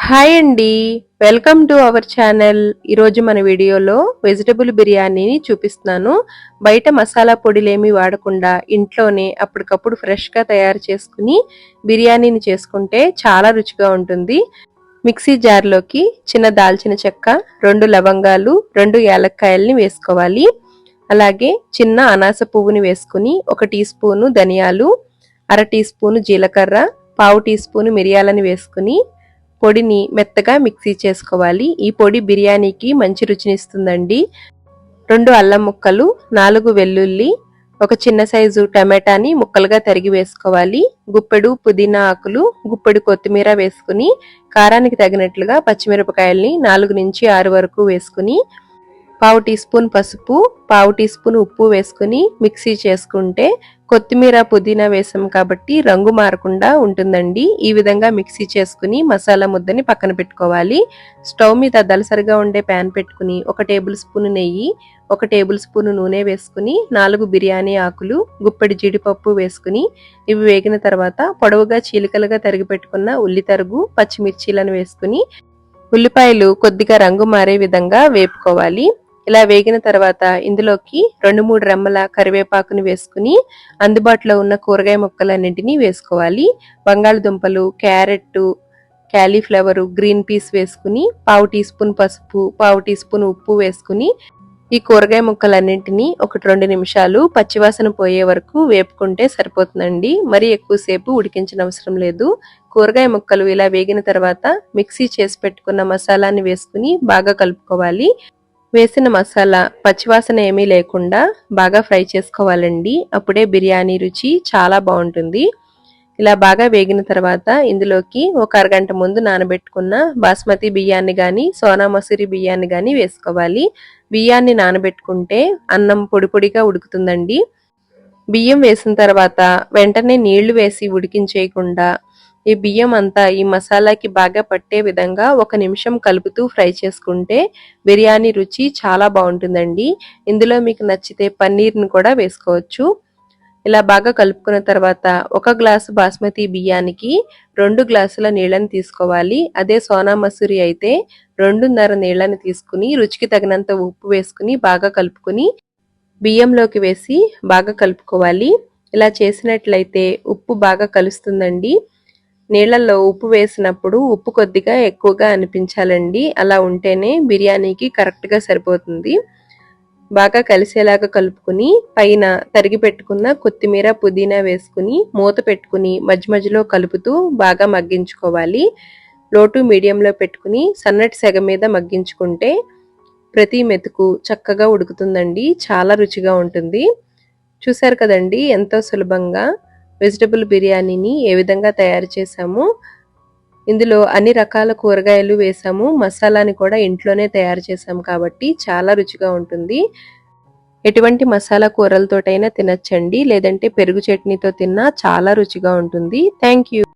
Hi అండి, welcome to our channel. ఈరోజు మన వీడియోలో వెజిటబుల్ బిర్యానీని చూపిస్తున్నాను. బయట మసాలా పొడిలేమి వాడకుండా ఇంట్లోనే అప్పటికప్పుడు ఫ్రెష్గా తయారు చేసుకుని బిర్యానీని చేసుకుంటే చాలా రుచిగా ఉంటుంది. మిక్సీ జార్లోకి చిన్న దాల్చిన చెక్క, 2 లవంగాలు, 2 యాలక్కాయల్ని వేసుకోవాలి. అలాగే చిన్న అనాస పువ్వుని వేసుకుని 1 టీ స్పూను ధనియాలు, 1/2 టీ స్పూను జీలకర్ర, 1/2 టీ స్పూను మిరియాలని వేసుకుని పొడిని మెత్తగా మిక్సీ చేసుకోవాలి. ఈ పొడి బిర్యానీకి మంచి రుచినిస్తుందండి. 2 అల్లం ముక్కలు, 4 వెల్లుల్లి, 1 చిన్న సైజు టమాటాని ముక్కలుగా తరిగి వేసుకోవాలి. గుప్పెడు పుదీనా ఆకులు, గుప్పెడు కొత్తిమీర వేసుకుని కారానికి తగినట్లుగా పచ్చిమిరపకాయల్ని 4 నుంచి 6 వరకు వేసుకుని 1/2 టీ స్పూన్ పసుపు, 1/2 టీ స్పూన్ ఉప్పు వేసుకుని మిక్సీ చేసుకుంటే కొత్తిమీర పుదీనా వేసాం కాబట్టి రంగు మారకుండా ఉంటుందండి. ఈ విధంగా మిక్సీ చేసుకుని మసాలా ముద్దని పక్కన పెట్టుకోవాలి. స్టవ్ మీద దలసరిగా ఉండే ప్యాన్ పెట్టుకుని 1 టేబుల్ స్పూన్ నెయ్యి, 1 టేబుల్ స్పూన్ నూనె వేసుకుని 4 బిర్యానీ ఆకులు, గుప్పెడు జీడిపప్పు వేసుకుని ఇవి వేగిన తర్వాత పొడవుగా చీలికలుగా తరిగి పెట్టుకున్న ఉల్లి తరుగు, పచ్చిమిర్చీలను వేసుకుని ఉల్లిపాయలు కొద్దిగా రంగు మారే విధంగా వేపుకోవాలి. ఇలా వేగిన తర్వాత ఇందులోకి 2-3 రెమ్మల కరివేపాకుని వేసుకుని అందుబాటులో ఉన్న కూరగాయ ముక్కలన్నింటినీ వేసుకోవాలి. బంగాళదుంపలు, క్యారెట్, క్యాలీఫ్లవర్, గ్రీన్ పీస్ వేసుకుని 1/2 టీ స్పూన్ పసుపు, 1/2 టీ స్పూన్ ఉప్పు వేసుకుని ఈ కూరగాయ ముక్కలన్నింటినీ 1-2 నిమిషాలు పచ్చివాసన పోయే వరకు వేపుకుంటే సరిపోతుందండి. మరీ ఎక్కువసేపు ఉడికించనవసరం లేదు. కూరగాయ ముక్కలు ఇలా వేగిన తర్వాత మిక్సీ చేసి పెట్టుకున్న మసాలాని వేసుకుని బాగా కలుపుకోవాలి. వేసిన మసాలా పచ్చివాసన ఏమీ లేకుండా బాగా ఫ్రై చేసుకోవాలండి. అప్పుడే బిర్యానీ రుచి చాలా బాగుంటుంది. ఇలా బాగా వేగిన తర్వాత ఇందులోకి 1 అరగంట ముందు నానబెట్టుకున్న బాస్మతి బియ్యాన్ని కానీ, సోనా మసూరి బియ్యాన్ని కానీ వేసుకోవాలి. బియ్యాన్ని నానబెట్టుకుంటే అన్నం పొడి పొడిగా ఉడుకుతుందండి. బియ్యం వేసిన తర్వాత వెంటనే నీళ్లు వేసి ఉడికించేయకుండా ఈ బియ్యం అంతా ఈ మసాలాకి బాగా పట్టే విధంగా 1 నిమిషం కలుపుతూ ఫ్రై చేసుకుంటే బిర్యానీ రుచి చాలా బాగుంటుందండి. ఇందులో మీకు నచ్చితే పన్నీర్ని కూడా వేసుకోవచ్చు. ఇలా బాగా కలుపుకున్న తర్వాత 1 గ్లాసు బాస్మతి బియ్యానికి 2 గ్లాసుల నీళ్ళని తీసుకోవాలి. అదే సోనా మసూరి అయితే 2.5 నీళ్ళని తీసుకుని రుచికి తగినంత ఉప్పు వేసుకుని బాగా కలుపుకుని బియ్యంలోకి వేసి బాగా కలుపుకోవాలి. ఇలా చేసినట్లయితే ఉప్పు బాగా కలుస్తుందండి. నీళ్లలో ఉప్పు వేసినప్పుడు ఉప్పు కొద్దిగా ఎక్కువగా అనిపించాలండి. అలా ఉంటేనే బిర్యానీకి కరెక్ట్గా సరిపోతుంది. బాగా కలిసేలాగా కలుపుకుని పైన తరిగి పెట్టుకున్న కొత్తిమీర, పుదీనా వేసుకుని మూత పెట్టుకుని మధ్య మధ్యలో కలుపుతూ బాగా మగ్గించుకోవాలి. లో టు మీడియంలో పెట్టుకుని సన్నటి సెగ మీద మగ్గించుకుంటే ప్రతి మెతుకు చక్కగా ఉడుకుతుందండి. చాలా రుచిగా ఉంటుంది. చూసారు కదండి, ఎంతో సులభంగా వెజిటబుల్ బిర్యానీని ఏ విధంగా తయారు చేసాము. ఇందులో అన్ని రకాల కూరగాయలు వేసాము. మసాలాని కూడా ఇంట్లోనే తయారు చేసాము కాబట్టి చాలా రుచిగా ఉంటుంది. ఎటువంటి మసాలా కూరలతోటైనా తినచ్చండి, లేదంటే పెరుగు చట్నీతో తిన్నా చాలా రుచిగా ఉంటుంది. Thank you.